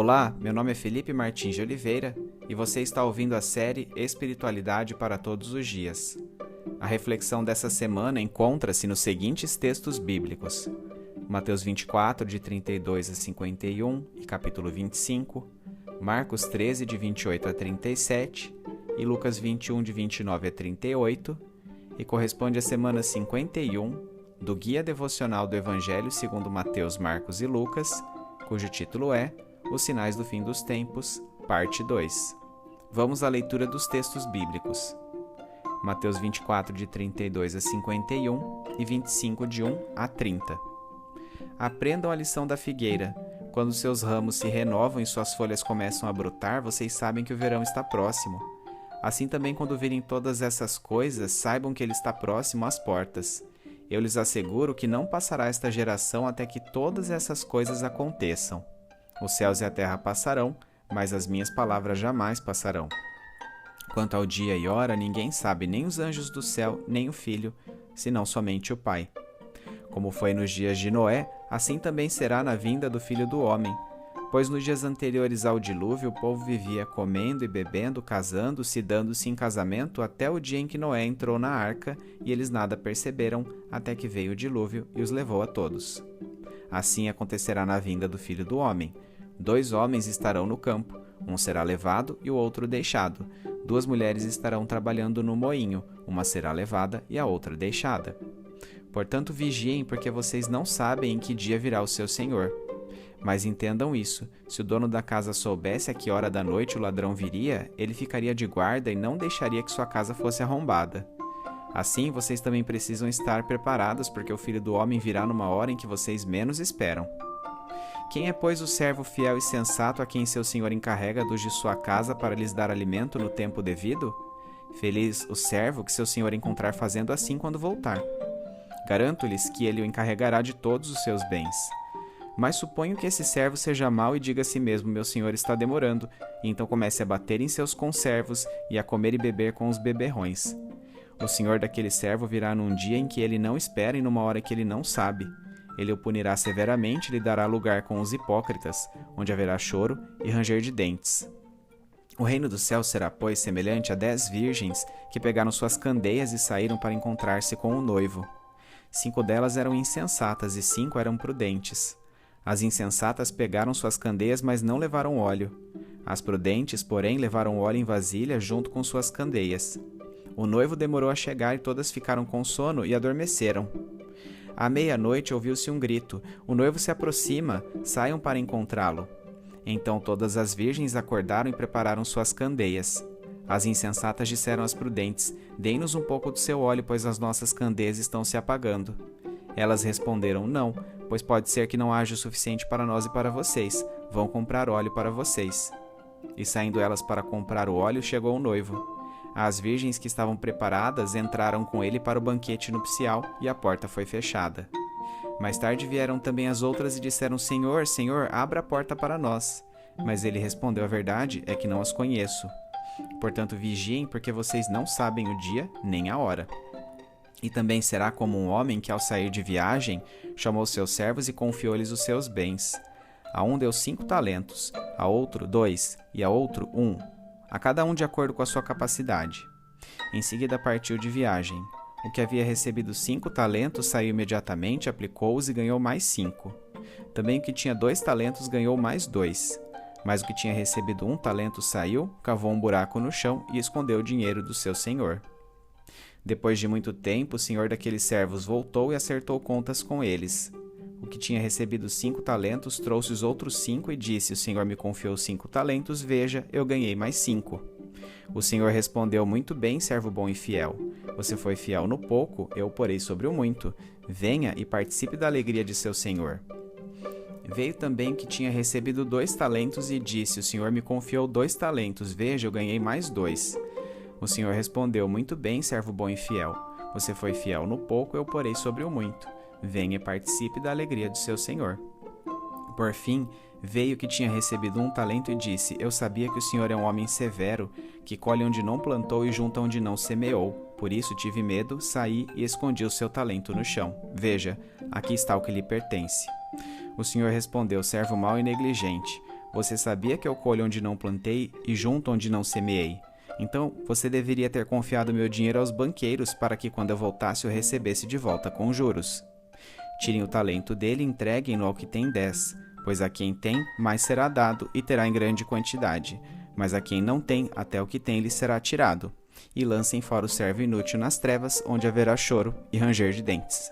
Olá, meu nome é Felipe Martins de Oliveira e você está ouvindo a série Espiritualidade para Todos os Dias. A reflexão dessa semana encontra-se nos seguintes textos bíblicos: Mateus 24, de 32 a 51 e capítulo 25, Marcos 13, de 28 a 37 e Lucas 21, de 29 a 38, e corresponde à semana 51 do Guia Devocional do Evangelho segundo Mateus, Marcos e Lucas, cujo título é Os Sinais do Fim dos Tempos, parte 2. Vamos à leitura dos textos bíblicos. Mateus 24, de 32 a 51 e 25, de 1 a 30. Aprendam a lição da figueira. Quando seus ramos se renovam e suas folhas começam a brotar, vocês sabem que o verão está próximo. Assim também, quando virem todas essas coisas, saibam que ele está próximo às portas. Eu lhes asseguro que não passará esta geração até que todas essas coisas aconteçam. Os céus e a terra passarão, mas as minhas palavras jamais passarão. Quanto ao dia e hora, ninguém sabe, nem os anjos do céu, nem o Filho, senão somente o Pai. Como foi nos dias de Noé, assim também será na vinda do Filho do Homem. Pois nos dias anteriores ao dilúvio, o povo vivia comendo e bebendo, casando-se e dando-se em casamento até o dia em que Noé entrou na arca, e eles nada perceberam, até que veio o dilúvio e os levou a todos. Assim acontecerá na vinda do Filho do Homem. 2 homens estarão no campo, um será levado e o outro deixado. 2 mulheres estarão trabalhando no moinho, uma será levada e a outra deixada. Portanto, vigiem, porque vocês não sabem em que dia virá o seu Senhor. Mas entendam isso: se o dono da casa soubesse a que hora da noite o ladrão viria, ele ficaria de guarda e não deixaria que sua casa fosse arrombada. Assim, vocês também precisam estar preparados, porque o Filho do Homem virá numa hora em que vocês menos esperam. Quem é, pois, o servo fiel e sensato a quem seu senhor encarrega dos de sua casa para lhes dar alimento no tempo devido? Feliz o servo que seu senhor encontrar fazendo assim quando voltar. Garanto-lhes que ele o encarregará de todos os seus bens. Mas suponho que esse servo seja mau e diga a si mesmo: meu senhor está demorando, e então comece a bater em seus conservos e a comer e beber com os beberrões. O senhor daquele servo virá num dia em que ele não espera e numa hora que ele não sabe. Ele o punirá severamente e lhe dará lugar com os hipócritas, onde haverá choro e ranger de dentes. O reino do céu será, pois, semelhante a 10 virgens que pegaram suas candeias e saíram para encontrar-se com o noivo. 5 delas eram insensatas e 5 eram prudentes. As insensatas pegaram suas candeias, mas não levaram óleo. As prudentes, porém, levaram óleo em vasilha junto com suas candeias. O noivo demorou a chegar e todas ficaram com sono e adormeceram. À meia-noite ouviu-se um grito: o noivo se aproxima, saiam para encontrá-lo. Então todas as virgens acordaram e prepararam suas candeias. As insensatas disseram às prudentes: dêem-nos um pouco do seu óleo, pois as nossas candeias estão se apagando. Elas responderam: não, pois pode ser que não haja o suficiente para nós e para vocês. Vão comprar óleo para vocês. E saindo elas para comprar o óleo, chegou o noivo. As virgens que estavam preparadas entraram com ele para o banquete nupcial e a porta foi fechada. Mais tarde vieram também as outras e disseram: Senhor, Senhor, abra a porta para nós. Mas ele respondeu: a verdade é que não as conheço. Portanto, vigiem, porque vocês não sabem o dia nem a hora. E também será como um homem que, ao sair de viagem, chamou seus servos e confiou-lhes os seus bens. A um deu 5 talentos, a outro 2 e a outro 1. A cada um de acordo com a sua capacidade. Em seguida partiu de viagem. O que havia recebido 5 talentos saiu imediatamente, aplicou-os e ganhou mais 5. Também o que tinha 2 talentos ganhou mais 2. Mas o que tinha recebido 1 talento saiu, cavou um buraco no chão e escondeu o dinheiro do seu senhor. Depois de muito tempo, o senhor daqueles servos voltou e acertou contas com eles. O que tinha recebido 5 talentos trouxe os outros 5 e disse: o senhor me confiou 5 talentos, veja, eu ganhei mais 5. O senhor respondeu: muito bem, servo bom e fiel. Você foi fiel no pouco, eu o porei sobre o muito. Venha e participe da alegria de seu senhor. Veio também o que tinha recebido 2 talentos e disse: o senhor me confiou 2 talentos, veja, eu ganhei mais 2. O senhor respondeu: muito bem, servo bom e fiel. Você foi fiel no pouco, eu o porei sobre o muito. Venha e participe da alegria do seu senhor. Por fim, veio que tinha recebido 1 talento e disse: eu sabia que o senhor é um homem severo, que colhe onde não plantou e junta onde não semeou. Por isso tive medo, saí e escondi o seu talento no chão. Veja, aqui está o que lhe pertence. O senhor respondeu: servo mau e negligente. Você sabia que eu colho onde não plantei e junto onde não semeei. Então, você deveria ter confiado meu dinheiro aos banqueiros para que quando eu voltasse eu recebesse de volta com juros. Tirem o talento dele e entreguem-no ao que tem 10, pois a quem tem, mais será dado e terá em grande quantidade. Mas a quem não tem, até o que tem lhe será tirado. E lancem fora o servo inútil nas trevas, onde haverá choro e ranger de dentes.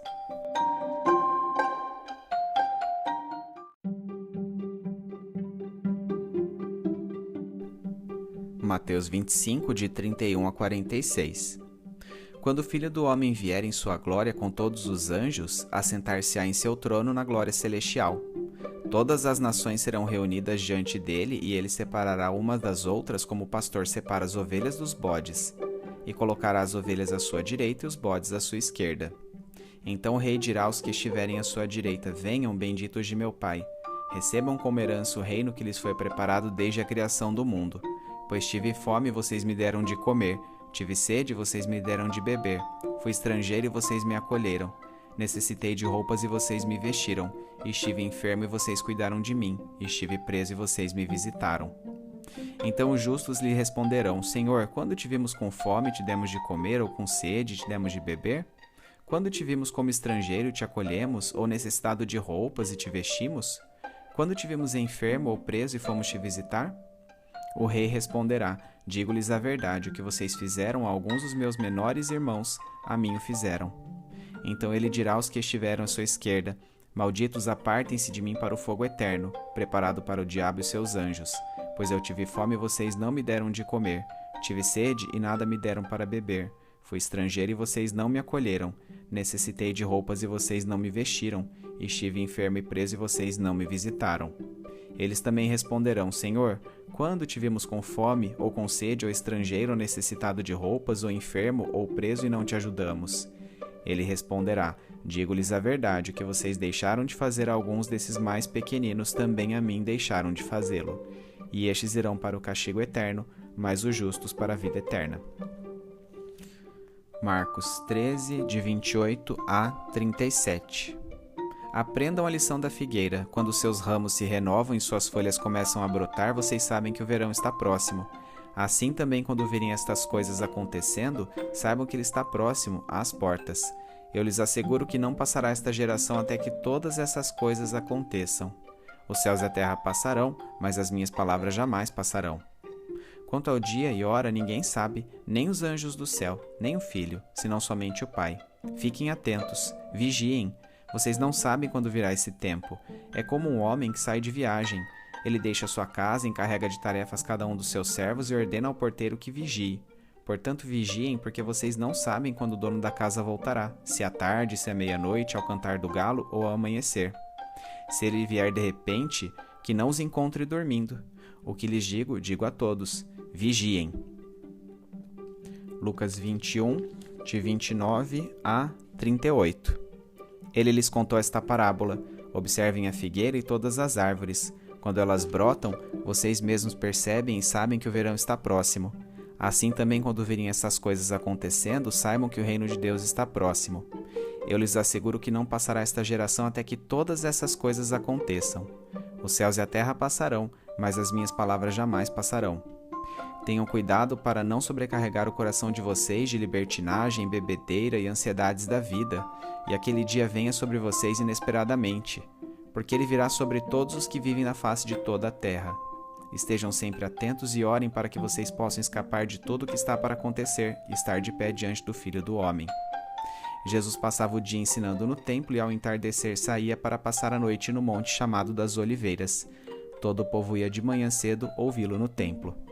Mateus 25, de 31 a 46. Quando o Filho do Homem vier em sua glória com todos os anjos, assentar-se-á em seu trono na glória celestial. Todas as nações serão reunidas diante dele, e ele separará umas das outras como o pastor separa as ovelhas dos bodes, e colocará as ovelhas à sua direita e os bodes à sua esquerda. Então o rei dirá aos que estiverem à sua direita: Venham, benditos de meu Pai, recebam como herança o reino que lhes foi preparado desde a criação do mundo. Pois tive fome e vocês me deram de comer, tive sede e vocês me deram de beber, fui estrangeiro e vocês me acolheram, necessitei de roupas e vocês me vestiram, estive enfermo e vocês cuidaram de mim, estive preso e vocês me visitaram. Então os justos lhe responderão: Senhor, quando te vimos com fome, te demos de comer, ou com sede, te demos de beber? Quando te vimos como estrangeiro, te acolhemos, ou necessitado de roupas e te vestimos? Quando te vimos enfermo ou preso e fomos te visitar? O rei responderá: Digo-lhes a verdade, o que vocês fizeram a alguns dos meus menores irmãos, a mim o fizeram. Então ele dirá aos que estiveram à sua esquerda: Malditos, apartem-se de mim para o fogo eterno, preparado para o diabo e seus anjos. Pois eu tive fome e vocês não me deram de comer, tive sede e nada me deram para beber, fui estrangeiro e vocês não me acolheram, necessitei de roupas e vocês não me vestiram, estive enfermo e preso e vocês não me visitaram. Eles também responderão: Senhor, quando te vimos com fome, ou com sede, ou estrangeiro, ou necessitado de roupas, ou enfermo, ou preso e não te ajudamos? Ele responderá: Digo-lhes a verdade, o que vocês deixaram de fazer a alguns desses mais pequeninos, também a mim deixaram de fazê-lo. E estes irão para o castigo eterno, mas os justos para a vida eterna. Marcos 13, de 28 a 37. Aprendam a lição da figueira. Quando seus ramos se renovam e suas folhas começam a brotar, vocês sabem que o verão está próximo. Assim também, quando virem estas coisas acontecendo, saibam que ele está próximo, às portas. Eu lhes asseguro que não passará esta geração até que todas essas coisas aconteçam. Os céus e a terra passarão, mas as minhas palavras jamais passarão. Quanto ao dia e hora, ninguém sabe, nem os anjos do céu, nem o Filho, senão somente o Pai. Fiquem atentos, vigiem. Vocês não sabem quando virá esse tempo. É como um homem que sai de viagem. Ele deixa sua casa, encarrega de tarefas cada um dos seus servos e ordena ao porteiro que vigie. Portanto, vigiem, porque vocês não sabem quando o dono da casa voltará, se à tarde, se à meia-noite, ao cantar do galo ou ao amanhecer. Se ele vier de repente, que não os encontre dormindo. O que lhes digo, digo a todos: vigiem. Lucas 21, de 29 a 38. Ele lhes contou esta parábola: observem a figueira e todas as árvores. Quando elas brotam, vocês mesmos percebem e sabem que o verão está próximo. Assim também, quando virem essas coisas acontecendo, saibam que o reino de Deus está próximo. Eu lhes asseguro que não passará esta geração até que todas essas coisas aconteçam. Os céus e a terra passarão, mas as minhas palavras jamais passarão. Tenham cuidado para não sobrecarregar o coração de vocês de libertinagem, bebedeira e ansiedades da vida, e aquele dia venha sobre vocês inesperadamente, porque ele virá sobre todos os que vivem na face de toda a terra. Estejam sempre atentos e orem para que vocês possam escapar de tudo o que está para acontecer e estar de pé diante do Filho do Homem. Jesus passava o dia ensinando no templo e ao entardecer saía para passar a noite no monte chamado das Oliveiras. Todo o povo ia de manhã cedo ouvi-lo no templo.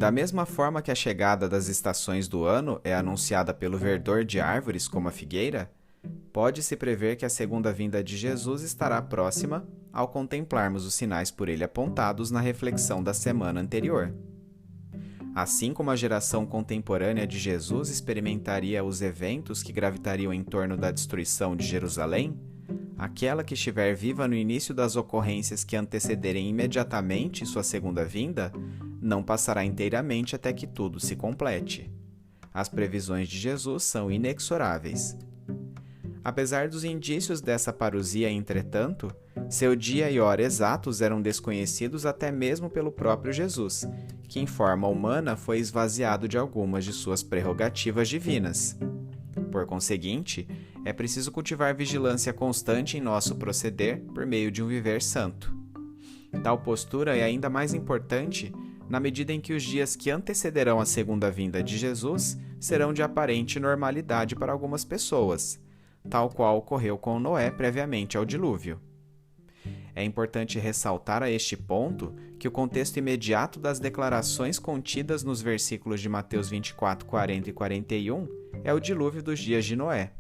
Da mesma forma que a chegada das estações do ano é anunciada pelo verdor de árvores como a figueira, pode-se prever que a segunda vinda de Jesus estará próxima ao contemplarmos os sinais por ele apontados na reflexão da semana anterior. Assim como a geração contemporânea de Jesus experimentaria os eventos que gravitariam em torno da destruição de Jerusalém, aquela que estiver viva no início das ocorrências que antecederem imediatamente sua segunda vinda, não passará inteiramente até que tudo se complete. As previsões de Jesus são inexoráveis. Apesar dos indícios dessa parousia, entretanto, seu dia e hora exatos eram desconhecidos até mesmo pelo próprio Jesus, que em forma humana foi esvaziado de algumas de suas prerrogativas divinas. Por conseguinte, é preciso cultivar vigilância constante em nosso proceder por meio de um viver santo. Tal postura é ainda mais importante na medida em que os dias que antecederão a segunda vinda de Jesus serão de aparente normalidade para algumas pessoas, tal qual ocorreu com Noé previamente ao dilúvio. É importante ressaltar a este ponto que o contexto imediato das declarações contidas nos versículos de Mateus 24, 40 e 41 é o dilúvio dos dias de Noé.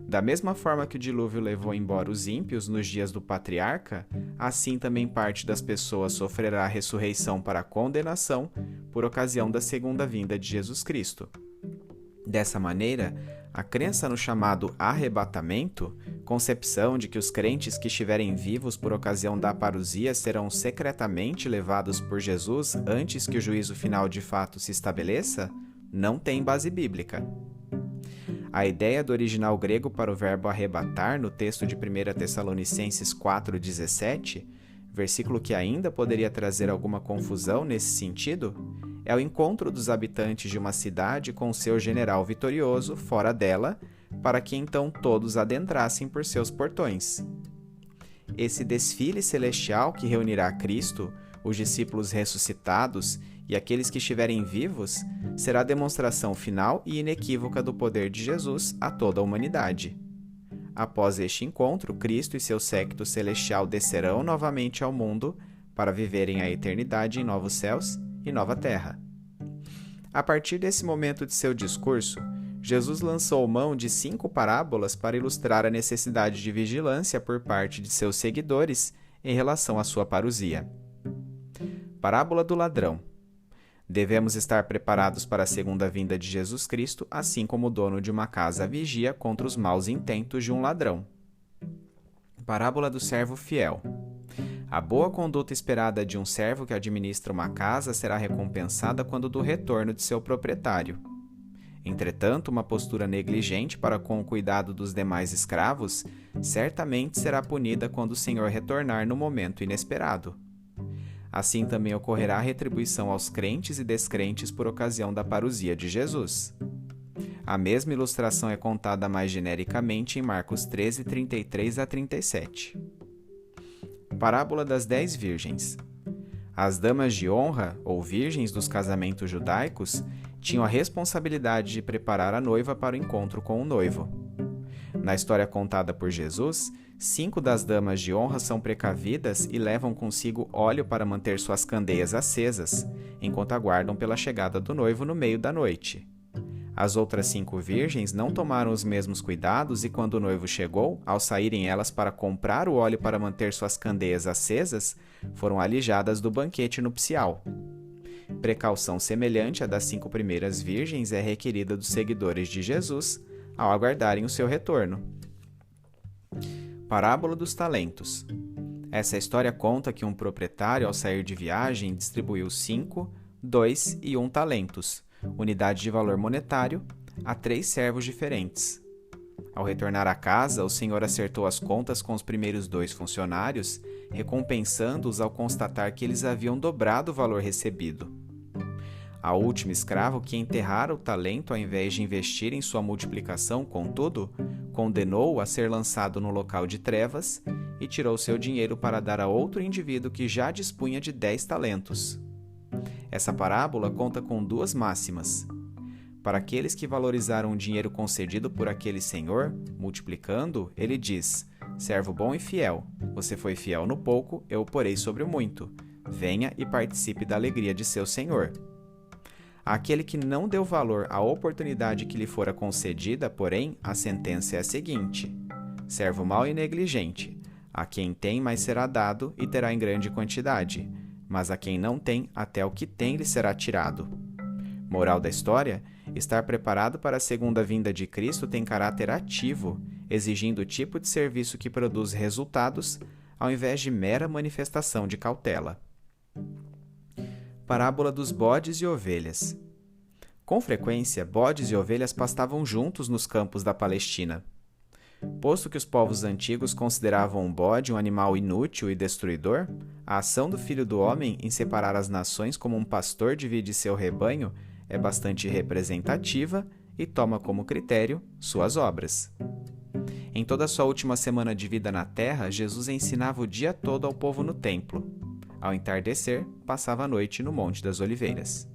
Da mesma forma que o dilúvio levou embora os ímpios nos dias do patriarca, assim também parte das pessoas sofrerá a ressurreição para a condenação por ocasião da segunda vinda de Jesus Cristo. Dessa maneira, a crença no chamado arrebatamento, concepção de que os crentes que estiverem vivos por ocasião da parousia serão secretamente levados por Jesus antes que o juízo final de fato se estabeleça, não tem base bíblica. A ideia do original grego para o verbo arrebatar no texto de 1 Tessalonicenses 4,17, versículo que ainda poderia trazer alguma confusão nesse sentido, é o encontro dos habitantes de uma cidade com seu general vitorioso fora dela, para que então todos adentrassem por seus portões. Esse desfile celestial que reunirá Cristo, os discípulos ressuscitados e aqueles que estiverem vivos, será a demonstração final e inequívoca do poder de Jesus a toda a humanidade. Após este encontro, Cristo e seu séquito celestial descerão novamente ao mundo para viverem a eternidade em novos céus e nova terra. A partir desse momento de seu discurso, Jesus lançou mão de 5 parábolas para ilustrar a necessidade de vigilância por parte de seus seguidores em relação à sua parousia. Parábola do ladrão. Devemos estar preparados para a segunda vinda de Jesus Cristo, assim como o dono de uma casa vigia contra os maus intentos de um ladrão. Parábola do servo fiel. A boa conduta esperada de um servo que administra uma casa será recompensada quando do retorno de seu proprietário. Entretanto, uma postura negligente para com o cuidado dos demais escravos certamente será punida quando o Senhor retornar no momento inesperado. Assim também ocorrerá a retribuição aos crentes e descrentes por ocasião da parousia de Jesus. A mesma ilustração é contada mais genericamente em Marcos 13, 33 a 37. Parábola das 10 virgens. As damas de honra, ou virgens dos casamentos judaicos, tinham a responsabilidade de preparar a noiva para o encontro com o noivo. Na história contada por Jesus, 5 das damas de honra são precavidas e levam consigo óleo para manter suas candeias acesas, enquanto aguardam pela chegada do noivo no meio da noite. As outras 5 virgens não tomaram os mesmos cuidados e, quando o noivo chegou, ao saírem elas para comprar o óleo para manter suas candeias acesas, foram alijadas do banquete nupcial. Precaução semelhante à das 5 primeiras virgens é requerida dos seguidores de Jesus ao aguardarem o seu retorno. Parábola dos talentos. Essa história conta que um proprietário, ao sair de viagem, distribuiu 5, 2 e 1 talentos, unidade de valor monetário, a 3 servos diferentes. Ao retornar à casa, o senhor acertou as contas com os primeiros 2 funcionários, recompensando-os ao constatar que eles haviam dobrado o valor recebido. Ao último escravo, que enterrara o talento ao invés de investir em sua multiplicação, contudo, condenou-o a ser lançado no local de trevas e tirou seu dinheiro para dar a outro indivíduo que já dispunha de 10 talentos. Essa parábola conta com 2 máximas. Para aqueles que valorizaram o dinheiro concedido por aquele senhor, multiplicando, ele diz: servo bom e fiel, você foi fiel no pouco, eu o porei sobre o muito. Venha e participe da alegria de seu senhor. Aquele que não deu valor à oportunidade que lhe fora concedida, porém, a sentença é a seguinte: servo mau e negligente, a quem tem mais será dado e terá em grande quantidade, mas a quem não tem, até o que tem lhe será tirado. Moral da história: estar preparado para a segunda vinda de Cristo tem caráter ativo, exigindo o tipo de serviço que produz resultados, ao invés de mera manifestação de cautela. Parábola dos bodes e ovelhas. Com frequência, bodes e ovelhas pastavam juntos nos campos da Palestina. Posto que os povos antigos consideravam um bode um animal inútil e destruidor, a ação do Filho do Homem em separar as nações como um pastor divide seu rebanho é bastante representativa e toma como critério suas obras. Em toda a sua última semana de vida na terra, Jesus ensinava o dia todo ao povo no templo. Ao entardecer, passava a noite no Monte das Oliveiras.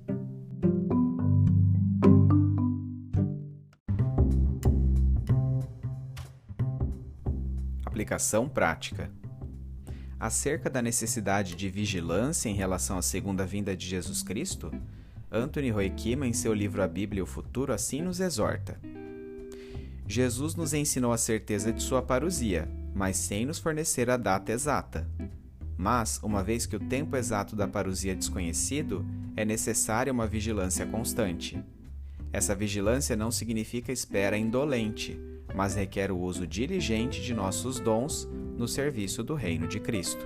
Aplicação prática. Acerca da necessidade de vigilância em relação à segunda vinda de Jesus Cristo, Anthony Roykema, em seu livro A Bíblia e o Futuro, assim nos exorta: Jesus nos ensinou a certeza de sua parousia, mas sem nos fornecer a data exata. Mas, uma vez que o tempo exato da parousia é desconhecido, é necessária uma vigilância constante. Essa vigilância não significa espera indolente, mas requer o uso diligente de nossos dons no serviço do reino de Cristo.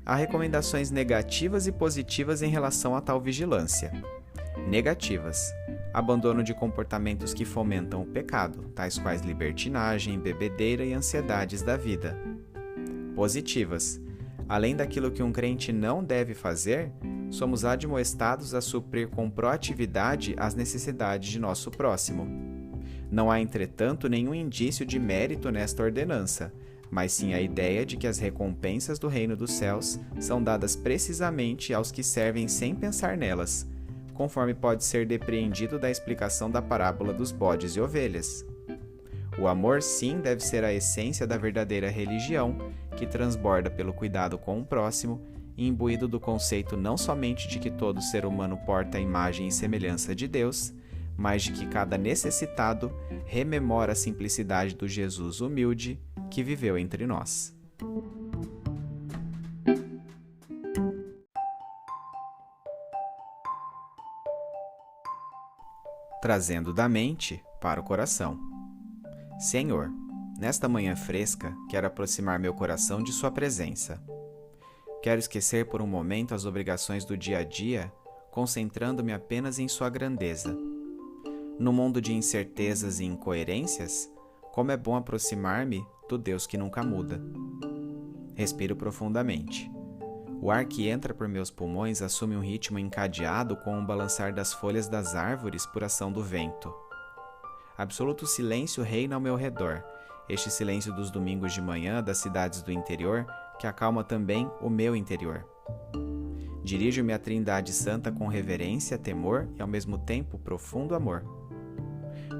Há recomendações negativas e positivas em relação a tal vigilância. Negativas: abandono de comportamentos que fomentam o pecado, tais quais libertinagem, bebedeira e ansiedades da vida. Positivas: além daquilo que um crente não deve fazer, somos admoestados a suprir com proatividade as necessidades de nosso próximo. Não há, entretanto, nenhum indício de mérito nesta ordenança, mas sim a ideia de que as recompensas do reino dos céus são dadas precisamente aos que servem sem pensar nelas, conforme pode ser depreendido da explicação da parábola dos bodes e ovelhas. O amor, sim, deve ser a essência da verdadeira religião, que transborda pelo cuidado com o próximo, imbuído do conceito não somente de que todo ser humano porta a imagem e semelhança de Deus, mas de que cada necessitado rememora a simplicidade do Jesus humilde que viveu entre nós. Trazendo da mente para o coração. Senhor, nesta manhã fresca, quero aproximar meu coração de Sua presença. Quero esquecer por um momento as obrigações do dia a dia, concentrando-me apenas em Sua grandeza. No mundo de incertezas e incoerências, como é bom aproximar-me do Deus que nunca muda. Respiro profundamente. O ar que entra por meus pulmões assume um ritmo encadeado com o balançar das folhas das árvores por ação do vento. Absoluto silêncio reina ao meu redor, este silêncio dos domingos de manhã das cidades do interior, que acalma também o meu interior. Dirijo-me à Trindade Santa com reverência, temor e, ao mesmo tempo, profundo amor.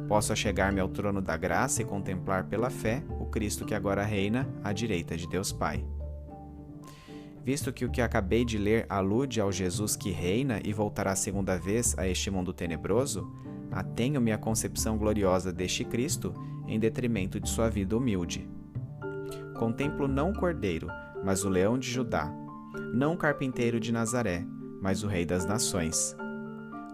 Posso achegar-me ao trono da graça e contemplar pela fé o Cristo que agora reina à direita de Deus Pai. Visto que o que acabei de ler alude ao Jesus que reina e voltará segunda vez a este mundo tenebroso, atenho-me à concepção gloriosa deste Cristo em detrimento de sua vida humilde. Contemplo não o Cordeiro, mas o Leão de Judá, não o Carpinteiro de Nazaré, mas o Rei das Nações.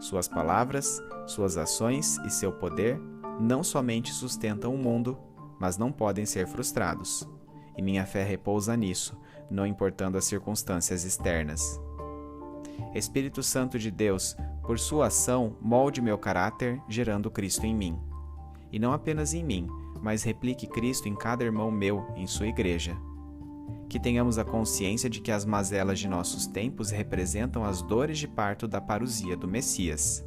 Suas palavras, suas ações e seu poder não somente sustentam o mundo, mas não podem ser frustrados. E minha fé repousa nisso, não importando as circunstâncias externas. Espírito Santo de Deus, por sua ação, molde meu caráter, gerando Cristo em mim. E não apenas em mim, mas replique Cristo em cada irmão meu, em sua igreja. Que tenhamos a consciência de que as mazelas de nossos tempos representam as dores de parto da parousia do Messias,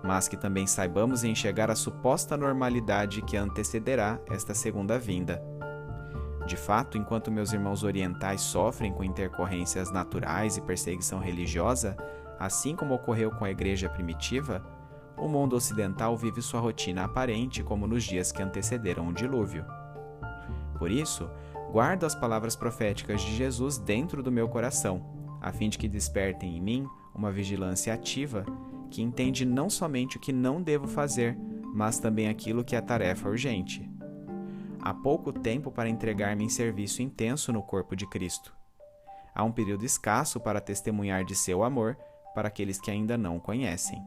mas que também saibamos enxergar a suposta normalidade que antecederá esta segunda vinda. De fato, enquanto meus irmãos orientais sofrem com intercorrências naturais e perseguição religiosa, assim como ocorreu com a igreja primitiva, o mundo ocidental vive sua rotina aparente como nos dias que antecederam o dilúvio. Por isso, guardo as palavras proféticas de Jesus dentro do meu coração, a fim de que despertem em mim uma vigilância ativa que entende não somente o que não devo fazer, mas também aquilo que é tarefa urgente. Há pouco tempo para entregar-me em serviço intenso no corpo de Cristo. Há um período escasso para testemunhar de seu amor para aqueles que ainda não o conhecem.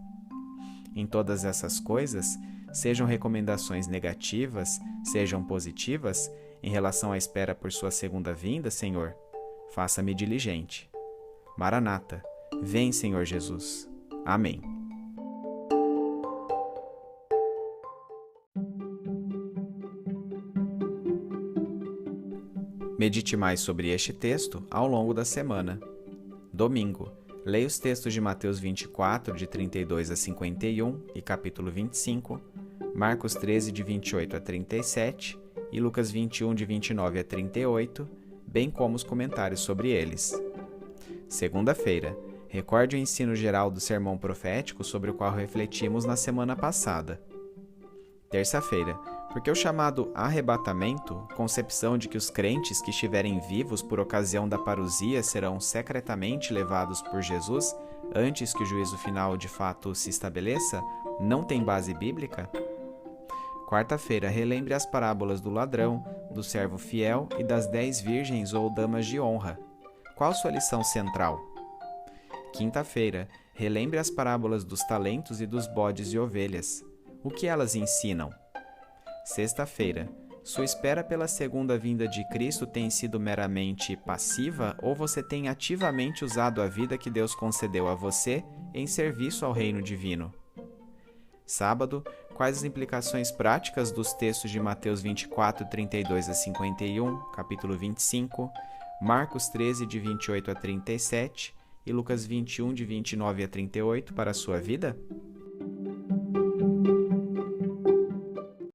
Em todas essas coisas, sejam recomendações negativas, sejam positivas, em relação à espera por sua segunda vinda, Senhor, faça-me diligente. Maranata, vem, Senhor Jesus. Amém. Medite mais sobre este texto ao longo da semana. Domingo, leia os textos de Mateus 24, de 32 a 51 e capítulo 25, Marcos 13, de 28 a 37 e Lucas 21, de 29 a 38, bem como os comentários sobre eles. Segunda-feira, recorde o ensino geral do sermão profético sobre o qual refletimos na semana passada. Terça-feira, porque o chamado arrebatamento, concepção de que os crentes que estiverem vivos por ocasião da parousia serão secretamente levados por Jesus antes que o juízo final de fato se estabeleça, não tem base bíblica? Quarta-feira, relembre as parábolas do ladrão, do servo fiel e das 10 virgens ou damas de honra. Qual sua lição central? Quinta-feira, relembre as parábolas dos talentos e dos bodes e ovelhas. O que elas ensinam? Sexta-feira, sua espera pela segunda vinda de Cristo tem sido meramente passiva ou você tem ativamente usado a vida que Deus concedeu a você em serviço ao reino divino? Sábado, quais as implicações práticas dos textos de Mateus 24, 32 a 51, capítulo 25, Marcos 13, de 28 a 37 e Lucas 21, de 29 a 38 para a sua vida?